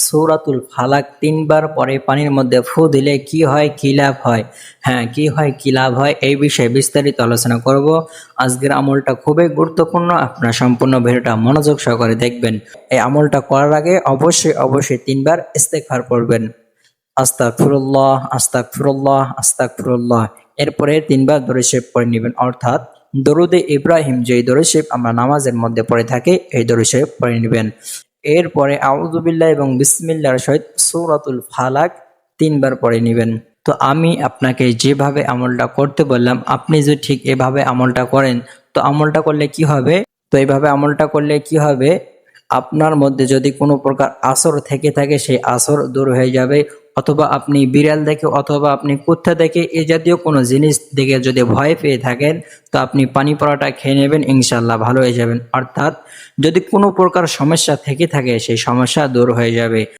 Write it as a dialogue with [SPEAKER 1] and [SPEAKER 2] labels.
[SPEAKER 1] সূরাতুল ফালাক ৩ বার পরে পানির মধ্যে ফু দিলে কি হয়, কি লাভ হয়? হ্যাঁ, কি হয়, কি লাভ হয় এই বিষয়ে বিস্তারিত আলোচনা করব। আজকের আমলটা খুবই গুরুত্বপূর্ণ, আপনারা সম্পূর্ণ ভিডিওটা মনোযোগ সহকারে দেখবেন। এই আমলটা করার আগে অবশ্যই ৩ বার ইস্তেগফার পড়বেন। আস্তাগফিরুল্লাহ, আস্তাগফিরুল্লাহ, আস্তাগফিরুল্লাহ। এরপরে ৩ বার দরুদ শরীফ পড়ে নিবেন, অর্থাৎ দরুদে ইব্রাহিম যেই দরুদ শরীফ আমরা নামাজের মধ্যে পড়ে থাকি এই দরুদ শরীফ পড়ে নিবেন। এরপরে আউযু বিল্লাহি এবং বিসমিল্লাহর সহিত সূরাতুল ফালাক ৩ বার পড়ে নিবেন। তো আমি আপনাকে যেভাবে আমলটা করতে বললাম, আপনি যদি ঠিক এভাবে আমলটা করেন তো আমলটা করলে কি হবে? তো এইভাবে আমলটা করলে কি হবে? আপনার মধ্যে যদি কোনো প্রকার আসর থেকে থাকে সেই আসর দূর হয়ে যাবে, অথবা আপনি বিড়াল দেখে অথবা আপনি কুত্তা দেখে এ জাতীয় কোনো জিনিস দেখে যদি ভয় পেয়ে থাকেন তো আপনি পানি পড়াটা খেয়ে নেবেন, ইনশাল্লাহ ভালো হয়ে যাবেন। অর্থাৎ যদি কোনো প্রকার সমস্যা থেকে থাকে সেই সমস্যা দূর হয়ে যাবে।